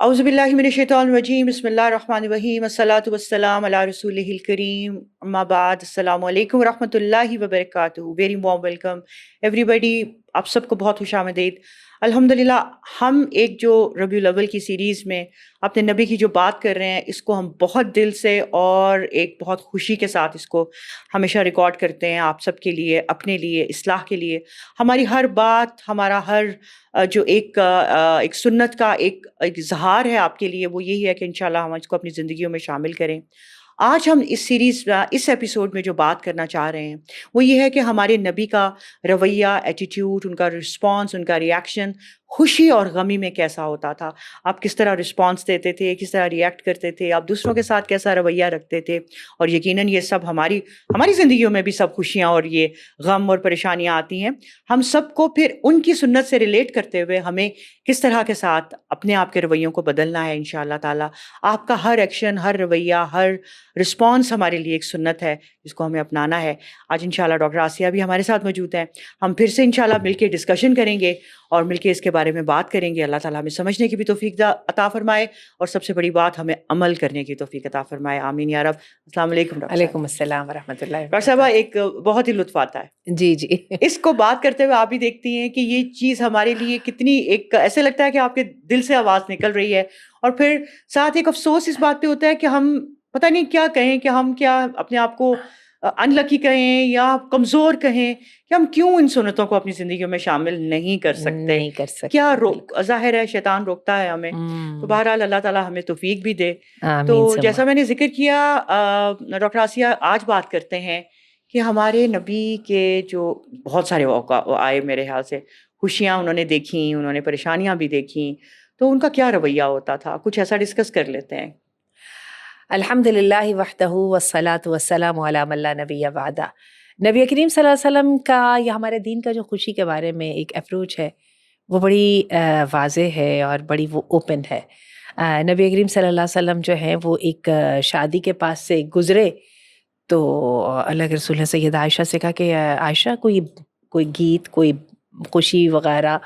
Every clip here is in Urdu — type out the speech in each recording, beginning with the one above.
اعوذ باللہ من الشیطان الرجیم بسم اللہ الرحمن الرحیم الصلاۃ والسلام علی رسولہ الکریم اما بعد السلام علیکم ورحمۃ اللہ وبرکاتہ. ویری وارم ویلکم ایوری بڈی. آپ سب کو بہت خوش آمدید. الحمدللہ ہم ایک جو ربیع الاول کی سیریز میں اپنے نبی کی جو بات کر رہے ہیں اس کو ہم بہت دل سے اور ایک بہت خوشی کے ساتھ اس کو ہمیشہ ریکارڈ کرتے ہیں آپ سب کے لیے، اپنے لیے، اصلاح کے لیے. ہماری ہر بات، ہمارا ہر جو ایک سنت کا ایک اظہار ہے آپ کے لیے، وہ یہی ہے کہ انشاءاللہ ہم اس کو اپنی زندگیوں میں شامل کریں. آج ہم اس سیریز اس ایپیسوڈ میں جو بات کرنا چاہ رہے ہیں وہ یہ ہے کہ ہمارے نبی کا رویہ، ایٹیٹیوڈ، ان کا رسپانس، ان کا ریاکشن خوشی اور غمی میں کیسا ہوتا تھا. آپ کس طرح رسپانس دیتے تھے، کس طرح ریئیکٹ کرتے تھے، آپ دوسروں کے ساتھ کیسا رویہ رکھتے تھے. اور یقیناً یہ سب ہماری زندگیوں میں بھی سب خوشیاں اور یہ غم اور پریشانیاں آتی ہیں. ہم سب کو پھر ان کی سنت سے ریلیٹ کرتے ہوئے ہمیں کس طرح کے ساتھ اپنے آپ کے رویوں کو بدلنا ہے. انشاءاللہ تعالیٰ آپ کا ہر ایکشن، ہر رویہ، ہر رسپانس ہمارے لیے ایک سنت ہے جس کو ہمیں اپنانا ہے. آج انشاءاللہ ڈاکٹر آسیہ بھی ہمارے ساتھ موجود ہیں. ہم پھر سے انشاءاللہ مل کے ڈسکشن کریں گے اور مل کے اس کے بارے میں بات کریں گے. اللہ تعالیٰ ہمیں سمجھنے کی بھی توفیق عطا فرمائے اور سب سے بڑی بات ہمیں عمل کرنے کی توفیق عطا فرمائے. آمین یا رب. السلام علیکم ڈاکٹر صاحب. وعلیکم السلام ورحمۃ اللہ. ڈاکٹر صاحبہ ایک بہت ہی لطف آتا ہے جی اس کو بات کرتے ہوئے. آپ بھی دیکھتی ہیں کہ یہ چیز ہمارے لیے کتنی ایک ایسے لگتا ہے کہ آپ کے دل سے آواز نکل رہی ہے، اور پھر ساتھ ایک افسوس اس بات پہ ہوتا ہے کہ ہم پتہ نہیں کیا کہیں، کہ ہم کیا اپنے آپ کو انلکی کہیں یا کمزور کہیں کہ ہم کیوں ان سنتوں کو اپنی زندگیوں میں شامل نہیں کر سکتے. کیا ظاہر ہے شیطان روکتا ہے ہمیں. تو بہرحال اللہ تعالیٰ ہمیں توفیق بھی دے. تو جیسا میں نے ذکر کیا ڈاکٹر آسیہ، آج بات کرتے ہیں کہ ہمارے نبی کے جو بہت سارے آئے میرے خیال سے، خوشیاں انہوں نے دیکھیں، انہوں نے پریشانیاں بھی دیکھیں، تو ان کا کیا رویہ ہوتا تھا، کچھ ایسا ڈسکس کر لیتے ہیں. الحمد للہ وحدہ والصلاۃ والسلام علی من لا نبی بعدہ. نبی کریم صلی اللہ علیہ وسلم کا یا ہمارے دین کا جو خوشی کے بارے میں ایک اپروچ ہے وہ بڑی واضح ہے اور بڑی وہ اوپن ہے. نبی کریم صلی اللہ علیہ وسلم جو ہیں وہ ایک شادی کے پاس سے گزرے تو اللہ کے رسول نے سیدہ عائشہ سے کہا کہ عائشہ کوئی گیت، کوئی خوشی وغیرہ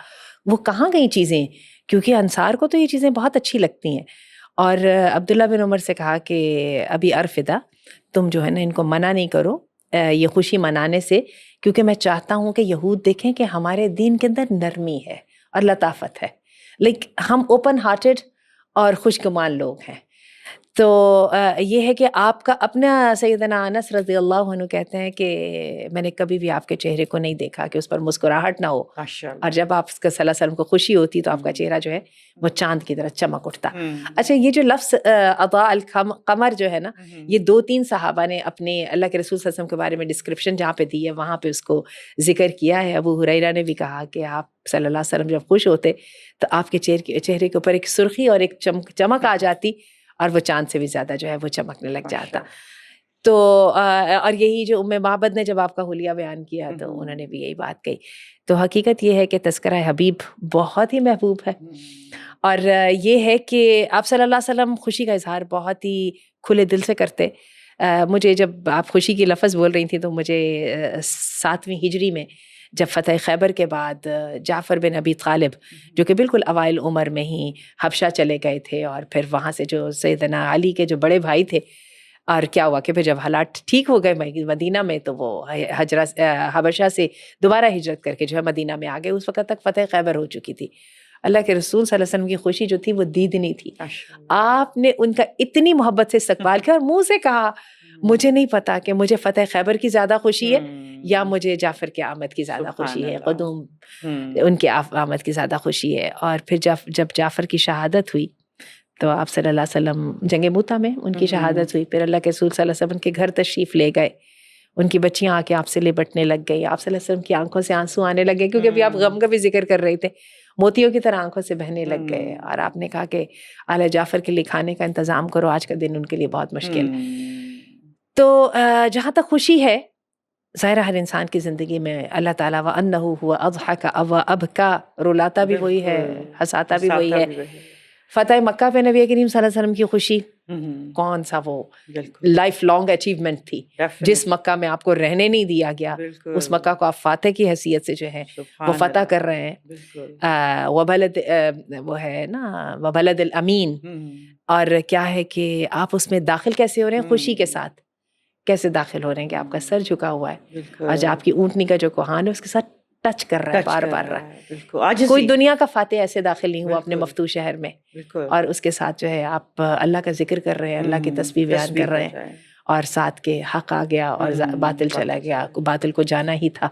وہ کہاں گئی چیزیں، کیونکہ انصار کو تو یہ چیزیں بہت اچھی لگتی ہیں. اور عبداللہ بن عمر سے کہا کہ ابھی ارفدہ، تم جو ہے نا ان کو منع نہیں کرو یہ خوشی منانے سے، کیونکہ میں چاہتا ہوں کہ یہود دیکھیں کہ ہمارے دین کے اندر نرمی ہے اور لطافت ہے، ہم اوپن ہارٹڈ اور خوشگمان لوگ ہیں. تو یہ ہے کہ آپ کا اپنا سیدنا انس رضی اللہ عنہ کہتے ہیں کہ میں نے کبھی بھی آپ کے چہرے کو نہیں دیکھا کہ اس پر مسکراہٹ نہ ہو، اور جب آپ صلی اللہ علیہ وسلم کو خوشی ہوتی تو آپ کا چہرہ جو ہے وہ چاند کی طرح چمک اٹھتا. اچھا، یہ جو لفظ اضاء القمر جو ہے نا، یہ 2-3 صحابہ نے اپنے اللہ کے رسول صلی اللہ علیہ وسلم کے بارے میں ڈسکرپشن جہاں پہ دی ہے وہاں پہ اس کو ذکر کیا ہے. ابو ہریرہ نے بھی کہا کہ آپ صلی اللہ علیہ وسلم جب خوش ہوتے تو آپ کے چہرے کے اوپر ایک سرخی اور ایک چمک آ جاتی، اور وہ چاند سے بھی زیادہ جو ہے وہ چمکنے لگ جاتا. تو اور یہی جو معبد نے جب آپ کا حلیہ بیان کیا تو انہوں نے بھی یہی بات کہی. تو حقیقت یہ ہے کہ تذکرہ حبیب بہت ہی محبوب ہے، اور یہ ہے کہ آپ صلی اللہ علیہ وسلم خوشی کا اظہار بہت ہی کھلے دل سے کرتے. مجھے جب آپ خوشی کی لفظ بول رہی تھیں تو مجھے 7ویں ہجری میں جب فتح خیبر کے بعد جعفر بن ابی طالب جو کہ بالکل اوائل عمر میں ہی حبشہ چلے گئے تھے، اور پھر وہاں سے جو سیدنا علی کے جو بڑے بھائی تھے، اور کیا ہوا کہ پھر جب حالات ٹھیک ہو گئے مدینہ میں تو وہ حبشہ سے دوبارہ ہجرت کر کے جو ہے مدینہ میں آ گئے. اس وقت تک فتح خیبر ہو چکی تھی. اللہ کے رسول صلی اللہ علیہ وسلم کی خوشی جو تھی وہ دیدنی تھی. آپ نے ان کا اتنی محبت سے استقبال کیا اور منہ سے کہا مجھے نہیں پتا کہ مجھے فتح خیبر کی زیادہ خوشی ہے یا مجھے جعفر کی آمد کی زیادہ خوشی ہے، قدوم ان کی آمد کی زیادہ خوشی ہے. اور پھر جب جعفر کی شہادت ہوئی تو آپ صلی اللہ علیہ وسلم جنگ موتا میں ان کی شہادت ہوئی. پھر اللہ کے رسول صلی اللہ علیہ وسلم کے گھر تشریف لے گئے، ان کی بچیاں آ کے آپ سے لپٹنے لگ گئی. آپ صلی اللہ علیہ وسلم کی آنکھوں سے آنسو آنے لگے، کیونکہ ابھی آپ غم کا بھی ذکر کر رہے تھے، موتیوں کی طرح آنکھوں سے بہنے لگ گئے. اور آپ نے کہا کہ آل جعفر کے لیے کھانے کا انتظام کرو، آج کا دن ان کے لیے بہت مشکل. تو جہاں تک خوشی ہے، ظاہر ہر انسان کی زندگی میں اللہ تعالیٰ وَأَنَّهُ هُوَ أَضْحَكَ وَأَبْكَى، رلاتا بھی وہی ہے، ہنساتا بھی وہی ہے. فتح مکہ پہ نبی کریم صلی اللہ علیہ وسلم کی خوشی کون سا وہ لائف لانگ اچیومنٹ تھی جس مکہ میں آپ کو رہنے نہیں دیا گیا، اس مکہ کو آپ فاتح کی حیثیت سے جو ہے وہ فتح کر رہے ہیں. وبلد وہ ہے نا وبلد الامین، اور کیا ہے کہ آپ اس میں داخل کیسے ہو رہے ہیں، خوشی کے ساتھ کیسے داخل ہو رہے ہیں کہ آپ کا سر جھکا ہوا ہے، آج آپ کی اونٹنی کا جو کوہان ہے اس کے ساتھ ٹچ کر رہا ہے، بار بار رہا ہے. کوئی دنیا کا فاتح ایسے داخل نہیں ہوا اپنے مفتوح شہر میں، اور اس کے ساتھ جو ہے آپ اللہ کا ذکر کر رہے ہیں، اللہ کی تسبیح بیان کر رہے ہیں، اور ساتھ کے حق آ گیا اور باطل چلا گیا، باطل کو جانا ہی تھا.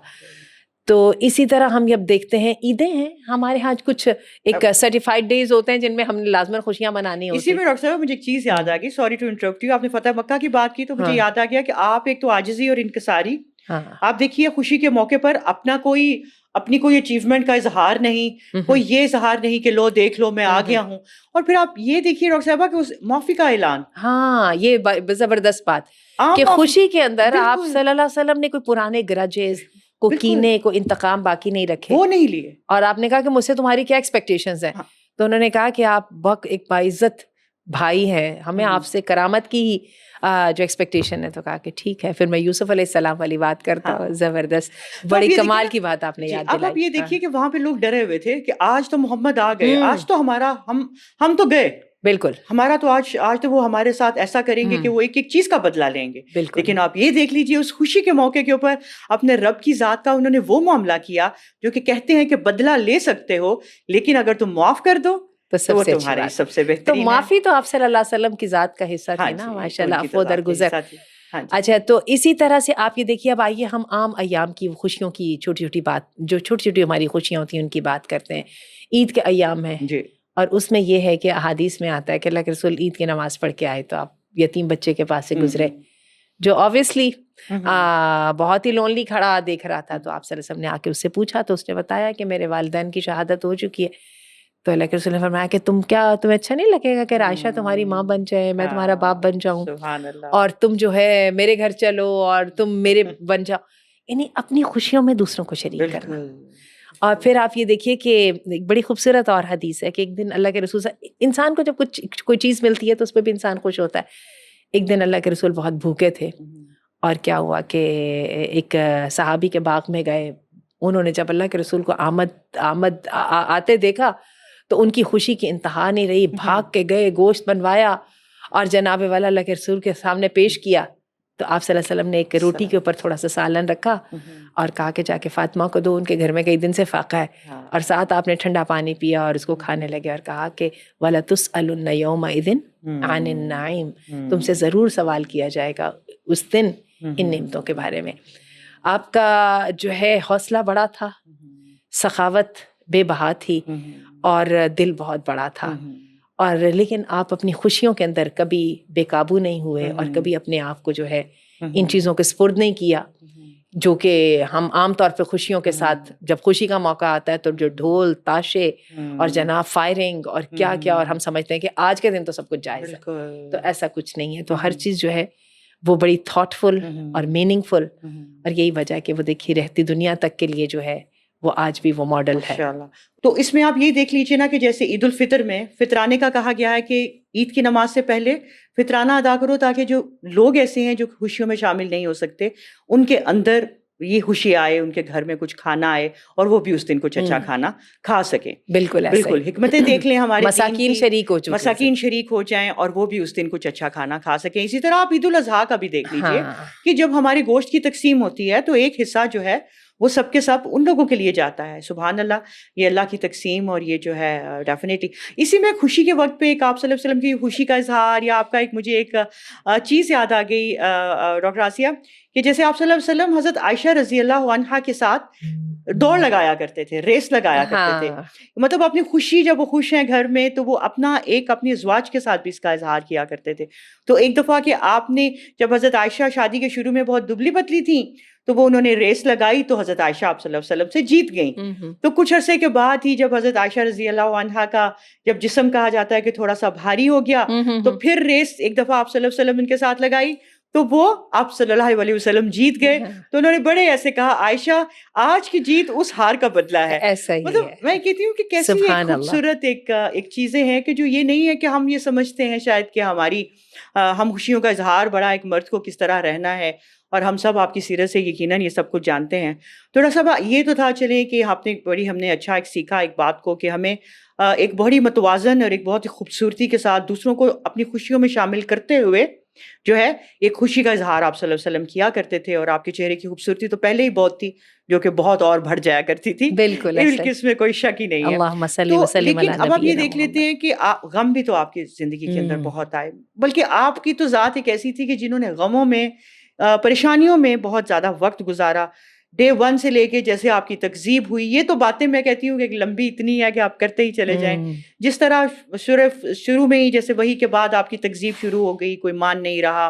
تو اسی طرح ہم جب دیکھتے ہیں عیدیں ہیں ہمارے ہاں، کچھ ایک سرٹیفائڈ ڈیز ہوتے ہیں جن میں ہم نے لازماً خوشیاں منانی ہوتی ہیں. اسی میں ڈاکٹر صاحب مجھے ایک چیز یاد آ گئی، سوری ٹو انٹرپٹ یو، آپ نے فتح مکہ کی بات کی تو مجھے یاد آ گیا کہ آپ ایک تو عاجزی اور انکساری، آپ دیکھیے خوشی کے موقع پر اپنی کوئی اچیومنٹ کا اظہار نہیں، کوئی یہ اظہار نہیں کہ لو دیکھ لو میں آ گیا ہوں، اور پھر آپ یہ دیکھیے ڈاکٹر صاحبہ کہ اس معافی کا اعلان. ہاں یہ زبردست بات کہ خوشی کے اندر آپ صلی اللہ علیہ وسلم نے کوئی پرانے گرجز کو کینے کو انتقام باقی نہیں رکھے، وہ نہیں لیے، اور آپ نے کہا کہ مجھ سے تمہاری کیا ایکسپیکٹیشنز ہیں، تو انہوں نے کہا کہ آپ بہت ایک باعزت بھائی ہیں، ہمیں آپ سے کرامت کی ہی جو ایکسپیکٹیشن ہے. تو کہا کہ ٹھیک ہے، پھر میں یوسف علیہ السلام والی بات کرتا ہوں. زبردست، بڑی کمال کی بات آپ نے یاد دلائی. اب آپ یہ دیکھیے کہ وہاں پہ لوگ ڈرے ہوئے تھے کہ آج تو محمد آ گئے، آج تو ہمارا ہم تو گئے، بالکل ہمارا تو آج تو وہ ہمارے ساتھ ایسا کریں گے کہ وہ ایک ایک چیز کا بدلہ لیں گے. لیکن آپ یہ دیکھ لیجئے اس خوشی کے موقع کے اوپر اپنے رب کی ذات کا انہوں نے وہ معاملہ کیا جو کہ کہتے ہیں کہ بدلہ لے سکتے ہو، لیکن اگر تم معاف کر دو تو وہ تمہارے سب سے بہترین. تو معافی تو آپ صلی اللہ علیہ وسلم کی ذات کا حصہ تھی نا، ماشاء اللہ، عفو درگزر. اچھا، تو اسی طرح سے آپ یہ دیکھیے، اب آئیے ہم عام ایام کی خوشیوں کی چھوٹی چھوٹی بات، جو چھوٹی چھوٹی ہماری خوشیاں ہوتی ہیں ان کی بات کرتے ہیں. عید کے ایام ہیں جی، اور اس میں یہ ہے کہ احادیث میں آتا ہے کہ اللہ کے رسول عید کی نماز پڑھ کے آئے تو آپ یتیم بچے کے پاس سے گزرے جو آبویسلی بہت ہی لونلی کھڑا دیکھ رہا تھا. تو آپ صلی اللہ علیہ وسلم نے آ کے اس سے پوچھا تو اس نے بتایا کہ میرے والدین کی شہادت ہو چکی ہے. تو اللہ کے رسول نے فرمایا کہ تمہیں اچھا نہیں لگے گا کہ عائشہ تمہاری ماں بن جائے، میں تمہارا باپ بن جاؤں، اور تم جو ہے میرے گھر چلو اور تم میرے بن جاؤ، یعنی اپنی خوشیوں میں دوسروں کو شریک کرنا. اور پھر آپ یہ دیکھیے کہ ایک بڑی خوبصورت اور حدیث ہے کہ ایک دن اللہ کے رسول انسان کو جب کوئی چیز ملتی ہے تو اس پہ بھی انسان خوش ہوتا ہے. ایک دن اللہ کے رسول بہت بھوکے تھے، اور کیا ہوا کہ ایک صحابی کے باغ میں گئے. انہوں نے جب اللہ کے رسول کو آمد آتے دیکھا تو ان کی خوشی کی انتہا نہیں رہی، بھاگ کے گئے، گوشت بنوایا اور جناب والا اللہ کے رسول کے سامنے پیش کیا. تو آپ صلی اللہ علیہ وسلم نے ایک روٹی کے اوپر تھوڑا سا سالن رکھا اور کہا کہ جا کے فاطمہ کو دو، ان کے گھر میں کئی دن سے فاقہ ہے، اور ساتھ آپ نے ٹھنڈا پانی پیا اور اس کو کھانے لگے اور کہا کہ وَلَتُسْأَلُنَّ يَوْمَئِذٍ عَنِ النَّعِيمِ، تم سے ضرور سوال کیا جائے گا اس دن ان نعمتوں کے بارے میں. آپ کا جو ہے حوصلہ بڑا تھا، سخاوت بے بہا تھی، اور دل بہت بڑا تھا، اور لیکن آپ اپنی خوشیوں کے اندر کبھی بے قابو نہیں ہوئے اور کبھی اپنے آپ کو جو ہے ان چیزوں کے سپرد نہیں کیا جو کہ ہم عام طور پہ خوشیوں کے ساتھ جب خوشی کا موقع آتا ہے تو جو ڈھول تاشے اور جناب فائرنگ اور کیا کیا، اور ہم سمجھتے ہیں کہ آج کے دن تو سب کچھ جائز ہے، تو ایسا کچھ نہیں ہے. تو ہر چیز جو ہے وہ بڑی تھاٹ فل اور میننگ فل، اور یہی وجہ ہے کہ وہ دیکھیے رہتی دنیا تک کے لیے جو ہے وہ آج بھی وہ ماڈل ہے. تو اس میں آپ یہ دیکھ لیجیے نا کہ جیسے عید الفطر میں فطرانے کا کہا گیا ہے کہ عید کی نماز سے پہلے فطرانہ ادا کرو تاکہ جو لوگ ایسے ہیں جو خوشیوں میں شامل نہیں ہو سکتے ان کے اندر یہ خوشی آئے، ان کے گھر میں کچھ کھانا آئے اور وہ بھی اس دن کچھ اچھا کھانا کھا سکیں. بالکل بالکل حکمتیں دیکھ لیں ہمارے مساکین شریک ہو چکے، مساکین شریک ہو جائیں اور وہ بھی اس دن کچھ اچھا کھانا کھا سکیں. اسی طرح آپ عید الاضحیٰ کا بھی دیکھ لیجیے کہ جب ہماری گوشت کی تقسیم ہوتی ہے تو ایک حصہ جو ہے وہ سب کے سب ان لوگوں کے لیے جاتا ہے. سبحان اللہ، یہ اللہ کی تقسیم اور یہ جو ہے ڈیفینیٹلی. اسی میں خوشی کے وقت پہ ایک آپ صلی اللہ علیہ وسلم کی خوشی کا اظہار یا آپ کا ایک مجھے ایک چیز یاد آ گئی ڈاکٹر آسیہ، کہ جیسے آپ صلی اللہ علیہ وسلم حضرت عائشہ رضی اللہ عنہا کے ساتھ دوڑ لگایا کرتے تھے، ریس لگایا کرتے تھے. مطلب اپنی خوشی جب وہ خوش ہیں گھر میں تو وہ اپنی ازواج کے ساتھ بھی اس کا اظہار کیا کرتے تھے. تو ایک دفعہ کہ آپ نے جب حضرت عائشہ شادی کے شروع میں بہت دبلی پتلی تھیں تو وہ انہوں نے ریس لگائی تو حضرت عائشہ آپ صلی اللہ علیہ وسلم سے جیت گئیں. تو کچھ عرصے کے بعد ہی جب حضرت عائشہ رضی اللہ عنہا کا جب جسم کہا جاتا ہے کہ تھوڑا سا بھاری ہو گیا تو پھر ریس ایک دفعہ آپ صلی اللہ علیہ وسلم ان کے ساتھ لگائی تو وہ آپ صلی اللہ علیہ وسلم جیت گئے. تو انہوں نے بڑے ایسے کہا عائشہ آج کی جیت اس ہار کا بدلہ ہے. ایسا ہی مطلب ہے. میں کہتی ہوں کہ کیسی ایک سبحان اللہ. خوبصورت ایک چیزیں ہیں کہ جو یہ نہیں ہے کہ ہم یہ سمجھتے ہیں شاید کہ ہماری ہم خوشیوں کا اظہار بڑا ایک مرد کو کس طرح رہنا ہے, اور ہم سب آپ کی سیرت سے یقیناً یہ سب کچھ جانتے ہیں. تھوڑا سا یہ تو تھا چلیں کہ ہم نے اچھا ایک سیکھا ایک بات کو کہ ہمیں ایک بڑی متوازن اور ایک بہت ہی خوبصورتی کے ساتھ دوسروں کو اپنی خوشیوں میں شامل کرتے ہوئے جو ہے ایک خوشی کا اظہار آپ صلی اللہ علیہ وسلم کیا کرتے تھے. اور آپ کے چہرے کی خوبصورتی تو پہلے ہی بہت تھی, جو کہ بہت اور بڑھ جایا کرتی تھی, بالکل ایسا ہی. اس میں کوئی شک ہی نہیں ہے. اللہم صلی تو وسلم لیکن علی اب آپ یہ نبینا دیکھ لیتے محمد. ہیں کہ غم بھی تو آپ کی زندگی کے اندر بہت آئے, بلکہ آپ کی تو ذات ایک ایسی تھی کہ جنہوں نے غموں میں پریشانیوں میں بہت زیادہ وقت گزارا. ڈے 1 سے لے کے جیسے آپ کی تکذیب ہوئی, یہ تو باتیں میں کہتی ہوں کہ لمبی اتنی ہے کہ آپ کرتے ہی چلے جائیں. جس طرح شروع میں ہی جیسے وہی کے بعد آپ کی تکذیب شروع ہو گئی, کوئی مان نہیں رہا,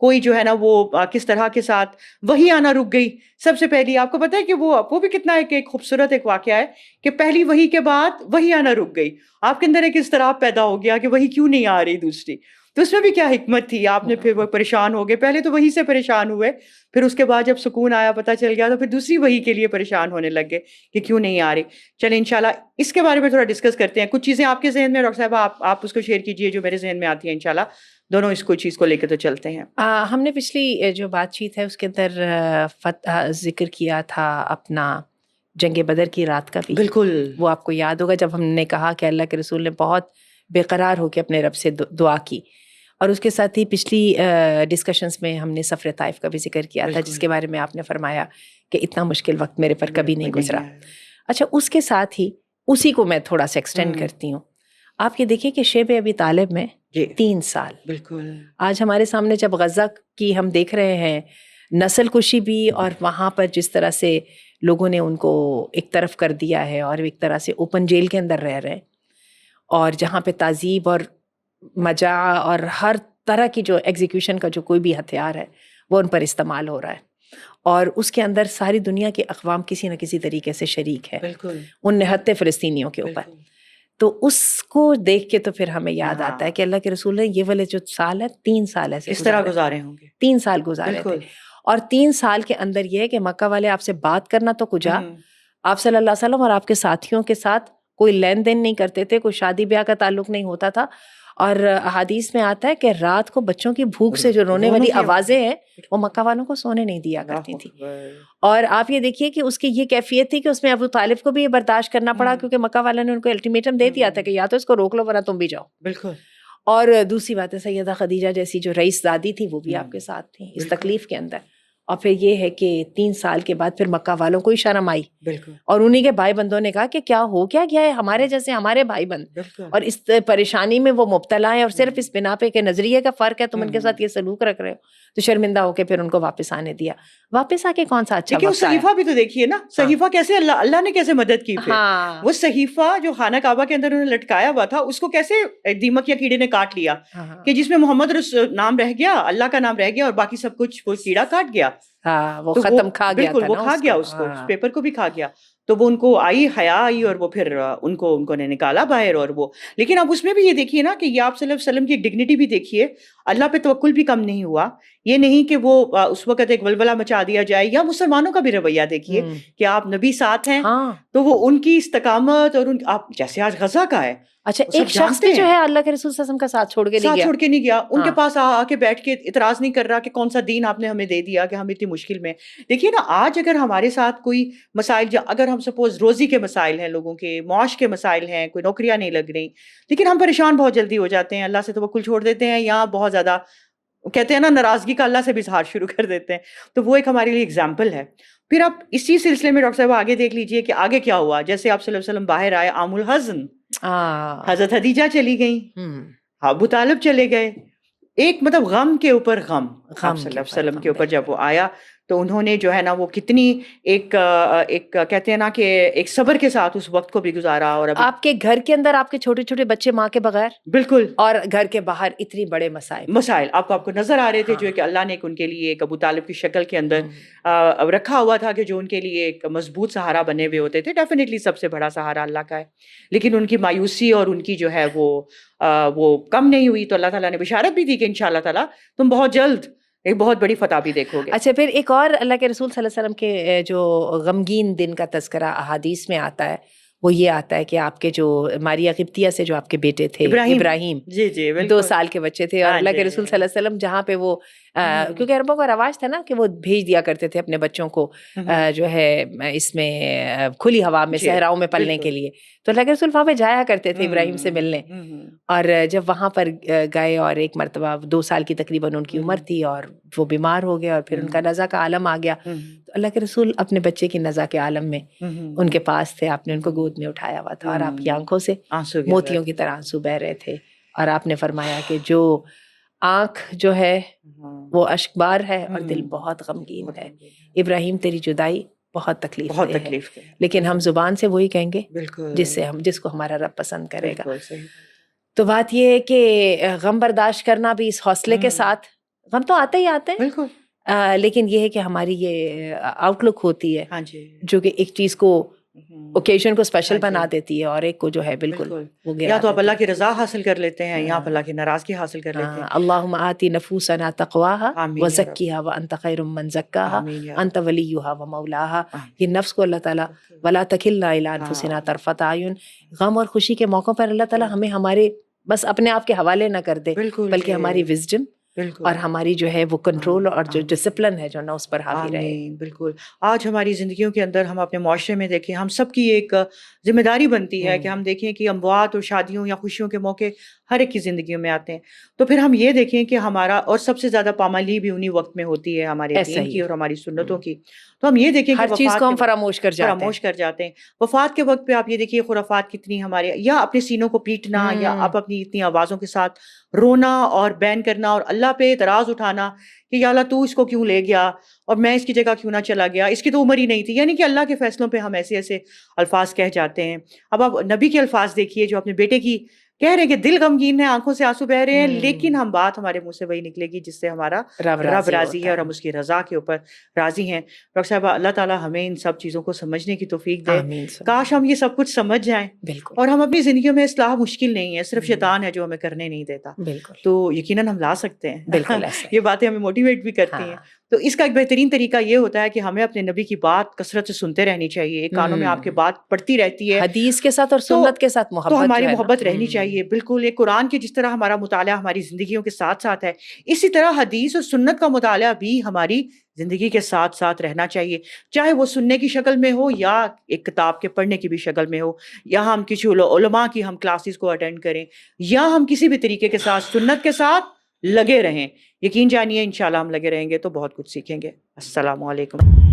کوئی جو ہے نا وہ کس طرح کے ساتھ وہی آنا رک گئی. سب سے پہلی آپ کو پتہ ہے کہ وہ بھی کتنا ایک خوبصورت ایک واقعہ ہے کہ پہلی وہی کے بعد وہی آنا رک گئی. آپ کے اندر ایک اضطراب پیدا ہو گیا کہ وہی کیوں نہیں آ رہی دوسری. تو اس میں بھی کیا حکمت تھی, آپ نے پھر وہ پریشان ہو گئے, پہلے تو وہی سے پریشان ہوئے, پھر اس کے بعد جب سکون آیا پتہ چل گیا تو پھر دوسری وہی کے لیے پریشان ہونے لگ گئے کہ کیوں نہیں آ رہی. چلیں انشاءاللہ اس کے بارے میں تھوڑا ڈسکس کرتے ہیں. کچھ چیزیں آپ کے ذہن میں ڈاکٹر صاحبہ آپ اس کو شیئر کیجئے جو میرے ذہن میں آتی ہیں, انشاءاللہ دونوں اس کو چیز کو لے کے تو چلتے ہیں. ہم نے پچھلی جو بات چیت ہے اس کے اندر ذکر کیا تھا اپنا جنگ بدر کی رات کا بھی. بالکل وہ آپ کو یاد ہوگا جب ہم نے کہا کہ اللہ کے رسول نے بہت بے قرار ہو کے اپنے رب سے دعا کی, اور اس کے ساتھ ہی پچھلی ڈسکشنز میں ہم نے سفر طائف کا بھی ذکر کیا تھا, جس کے بارے میں آپ نے فرمایا کہ اتنا مشکل وقت میرے پر کبھی نہیں گزرا. اچھا, اس کے ساتھ ہی اسی کو میں تھوڑا سا ایکسٹینڈ کرتی ہوں. آپ یہ دیکھیں کہ شیب ابی طالب میں 3 سال, بالکل آج ہمارے سامنے جب غزہ کی ہم دیکھ رہے ہیں نسل کشی بھی, اور وہاں پر جس طرح سے لوگوں نے ان کو ایک طرف کر دیا ہے اور ایک طرح سے اوپن جیل کے اندر رہ رہے ہیں, اور جہاں پہ تعذیب اور مجاع اور ہر طرح کی جو ایگزیکیوشن کا جو کوئی بھی ہتھیار ہے وہ ان پر استعمال ہو رہا ہے, اور اس کے اندر ساری دنیا کے اقوام کسی نہ کسی طریقے سے شریک ہے ان نہتے فلسطینیوں کے اوپر. تو اس کو دیکھ کے تو پھر ہمیں یاد آتا ہے کہ اللہ کے رسول نے یہ والے جو سال ہے 3 سال ایسے اس طرح گزارے ہوں گے, 3 سال گزارے تھے. اور 3 سال کے اندر یہ ہے کہ مکہ والے آپ سے بات کرنا تو کجا, آپ صلی اللہ علیہ وسلم اور آپ کے ساتھیوں کے ساتھ کوئی لین دین نہیں کرتے تھے, کوئی شادی بیاہ کا تعلق نہیں ہوتا تھا. اور احادیث میں آتا ہے کہ رات کو بچوں کی بھوک سے جو رونے والی آوازیں ہیں وہ مکہ والوں کو سونے نہیں دیا کرتی تھی. اور آپ یہ دیکھیے کہ اس کی یہ کیفیت تھی کہ اس میں ابو طالب کو بھی یہ برداشت کرنا پڑا, کیونکہ مکہ والوں نے ان کو الٹیمیٹم دے دیا تھا کہ یا تو اس کو روک لو ورنہ تم بھی جاؤ. بالکل. اور دوسری بات ہے سیدہ خدیجہ جیسی جو رئیس زادی تھی وہ بھی آپ کے ساتھ تھیں اس تکلیف کے اندر. اور پھر یہ ہے کہ 3 سال کے بعد پھر مکہ والوں کو ہی شرم آئی, اور انہی کے بھائی بندوں نے کہا کہ کیا ہو کیا گیا ہے, ہمارے جیسے ہمارے بھائی بند اور اس پریشانی میں وہ مبتلا ہے, اور صرف اس بنا پہ کہ نظریے کا فرق ہے تم ان کے ساتھ یہ سلوک رکھ رہے ہو. تو شرمندہ ہو کے پھر ان کو واپس آنے دیا. واپس آ کے کون سا اچھا وقت آیا. صحیفہ بھی تو دیکھیے نا, صحیفہ کیسے اللہ نے کیسے مدد کی. وہ صحیفہ جو خانہ کعبہ کے اندر انہوں نے لٹکایا ہوا تھا اس کو کیسے دیمک یا کیڑے نے کاٹ لیا, کہ جس میں محمد نام رہ گیا, اللہ کا نام رہ گیا, اور باقی سب کچھ وہ کیڑا کاٹ گیا. وہ ختم کھا گیا, بالکل وہ کھا گیا اس کو, پیپر کو بھی کھا گیا. تو وہ ان کو آئی حیا آئی, اور وہ پھر ان کو نے نکالا باہر. اور وہ لیکن اب اس میں بھی یہ دیکھیے نا کہ یہ آپ صلی اللہ علیہ وسلم کی ڈگنیٹی بھی دیکھیے, اللہ پہ توکل بھی کم نہیں ہوا. یہ نہیں کہ وہ اس وقت ایک ولولہ مچا دیا جائے, یا مسلمانوں کا بھی رویہ دیکھیے کہ آپ نبی ساتھ ہیں تو وہ ان کی استقامت, اور آپ جیسے آج غزہ کا ہے. اچھا, ایک شخص بھی جو ہے اللہ کے رسول صلی اللہ علیہ وسلم کا ساتھ چھوڑ کے نہیں گیا, ان کے پاس آ کے بیٹھ کے اعتراض نہیں کر رہا کہ کون سا دین آپ نے ہمیں دے دیا کہ ہم اتنی مشکل میں. دیکھیے نا آج اگر ہمارے ساتھ کوئی مسائل, اگر ہم سپوز روزی کے مسائل ہیں, لوگوں کے معاش کے مسائل ہیں, کوئی نوکریاں نہیں لگ رہی, لیکن ہم پریشان بہت جلدی ہو جاتے ہیں, اللہ سے توکل چھوڑ دیتے ہیں, یا بہت زیادہ کہتے ہیں نا ناراضگی کا اللہ سے بھی اظہار شروع کر دیتے ہیں. تو وہ ایک ہمارے لیے اگزامپل ہے. پھر آپ اسی سلسلے میں ڈاکٹر صاحب آگے دیکھ لیجئے کہ آگے کیا ہوا. جیسے آپ صلی اللہ علیہ وسلم باہر آئے, عام الحزن, حضرت خدیجہ چلی گئیں, ابو طالب چلے گئے, ایک مطلب غم کے اوپر غم آپ صلی اللہ علیہ وسلم کے اوپر جب وہ آیا تو انہوں نے جو ہے نا وہ کتنی ایک کہتے ہیں نا کہ ایک صبر کے ساتھ اس وقت کو بھی گزارا. اور آپ کے گھر کے اندر آپ کے چھوٹے چھوٹے بچے ماں کے بغیر, بالکل, اور گھر کے باہر اتنی بڑے مسائل آپ کو نظر آ رہے تھے, جو کہ اللہ نے ان کے لیے ایک ابو طالب کی شکل کے اندر رکھا ہوا تھا کہ جو ان کے لیے ایک مضبوط سہارا بنے ہوئے ہوتے تھے. ڈیفینیٹلی سب سے بڑا سہارا اللہ کا ہے, لیکن ان کی مایوسی اور ان کی جو ہے وہ کم نہیں ہوئی. تو اللہ تعالیٰ نے بشارت بھی دی کہ انشاءاللہ تعالیٰ تم بہت جلد ایک بہت بڑی فتح بھی دیکھو گے. اچھا، پھر ایک اور اللہ کے رسول صلی اللہ علیہ وسلم کے جو غمگین دن کا تذکرہ احادیث میں آتا ہے وہ یہ آتا ہے کہ آپ کے جو ماریا قبطیہ سے جو آپ کے بیٹے تھے ابراہیم، جی جی 2 سال کے بچے تھے، اور اللہ کے رسول صلی اللہ علیہ وسلم جہاں پہ وہ کیونکہ عربوں کا رواج تھا نا کہ وہ بھیج دیا کرتے تھے اپنے بچوں کو جو ہے اس میں کھلی ہوا میں صحراؤں میں پلنے کے لیے، تو اللہ کے رسول وہاں پہ جایا کرتے تھے ابراہیم سے ملنے. اور جب وہاں پر گئے اور ایک مرتبہ 2 سال کی تقریباً ان کی عمر تھی اور وہ بیمار ہو گئے اور پھر ان کا نزع کا عالم آ گیا، تو اللہ کے رسول اپنے بچے کی نزع کے عالم میں ان کے پاس تھے. آپ نے ان کو گود میں اٹھایا ہوا تھا اور آپ کی آنکھوں سے موتیوں کی طرح آنسو بہ رہے تھے، اور آپ نے فرمایا کہ جو آنکھ جو ہے وہ اشکبار ہے اور دل بہت غمگین ہے. ابراہیم تیری جدائی بہت تکلیف ہے، لیکن ہم زبان سے وہی کہیں گے جس کو ہمارا رب پسند کرے گا. تو بات یہ ہے کہ غم برداشت کرنا بھی اس حوصلے کے ساتھ، غم تو آتے ہی آتے ہیں، لیکن یہ ہے کہ ہماری یہ آؤٹ لک ہوتی ہے جو کہ ایک چیز کو اوکیشن کو اسپیشل بنا دیتی ہے، اور ایک کو جو ہے بالکل وہ یا تو آپ اللہ کی رضا حاصل کر لیتے ہیں یا آپ اللہ کی ناراضگی حاصل کر لیتے ہیں. اللہم آتی نفوسنا تقواها وزکیها وانت خیر من زکاها انت ولیها ومولاها. یہ نفس کو اللہ تعالیٰ ولا تکلنا الی انفسنا طرفۃ اعین، غم اور خوشی کے موقعوں پر اللہ تعالیٰ ہمیں ہمارے بس اپنے آپ کے حوالے نہ کر دے، بلکہ ہماری وزڈم اور ہماری جو ہے وہ کنٹرول اور جو ڈسپلن ہے جو نا اس پر حاوی رہے. بالکل. آج ہماری زندگیوں کے اندر ہم اپنے معاشرے میں دیکھیں، ہم سب کی ایک ذمہ داری بنتی ہے کہ ہم دیکھیں کہ اموات اور شادیوں یا خوشیوں کے موقع ہر ایک کی زندگیوں میں آتے ہیں، تو پھر ہم یہ دیکھیں کہ ہمارا اور سب سے زیادہ پامالی بھی انہی وقت میں ہوتی ہے ہمارے دین کی اور ہماری سنتوں کی. تو ہم یہ دیکھیں کہ ہر چیز کو ہم فراموش کر جاتے ہیں. وفات کے وقت پہ آپ یہ دیکھیے خرافات کتنی ہمارے، یا اپنے سینوں کو پیٹنا، یا آپ اپنی اتنی آوازوں کے ساتھ رونا اور بین کرنا اور اللہ پہ اعتراض اٹھانا کہ یا اللہ تو اس کو کیوں لے گیا اور میں اس کی جگہ کیوں نہ چلا گیا، اس کی تو عمر ہی نہیں تھی. یعنی کہ اللہ کے فیصلوں پہ ہم ایسے ایسے الفاظ کہہ جاتے ہیں. اب آپ نبی کے الفاظ دیکھیے جو اپنے بیٹے کی کہہ رہے ہیں کہ دل غمگین ہے، آنکھوں سے آنسو بہ رہے ہیں، لیکن ہم بات ہمارے منہ سے وہی نکلے گی جس سے ہمارا رب راضی ہے اور ہم اس کی رضا کے اوپر راضی ہیں. ڈاکٹر صاحبہ، اللہ تعالیٰ ہمیں ان سب چیزوں کو سمجھنے کی توفیق دے. کاش ہم یہ سب کچھ سمجھ جائیں. اور ہم اپنی زندگیوں میں اصلاح مشکل نہیں ہے، صرف شیطان ہے جو ہمیں کرنے نہیں دیتا. تو یقیناً ہم لا سکتے ہیں. یہ باتیں ہمیں موٹیویٹ بھی کرتی ہیں. تو اس کا ایک بہترین طریقہ یہ ہوتا ہے کہ ہمیں اپنے نبی کی بات کثرت سے سنتے رہنی چاہیے. ایک کانوں میں آپ کی بات پڑتی رہتی ہے، حدیث کے ساتھ اور سنت کے ساتھ محبت، تو ہماری محبت رہنی چاہیے. بالکل. ایک قرآن کے جس طرح ہمارا مطالعہ ہماری زندگیوں کے ساتھ ساتھ ہے، اسی طرح حدیث اور سنت کا مطالعہ بھی ہماری زندگی کے ساتھ ساتھ رہنا چاہیے، چاہے وہ سننے کی شکل میں ہو یا ایک کتاب کے پڑھنے کی بھی شکل میں ہو، یا ہم کسی علماء کی ہم کلاسز کو اٹینڈ کریں، یا ہم کسی بھی طریقے کے ساتھ سنت کے ساتھ لگے رہیں. یقین جانیے انشاءاللہ ہم لگے رہیں گے تو بہت کچھ سیکھیں گے. السلام علیکم.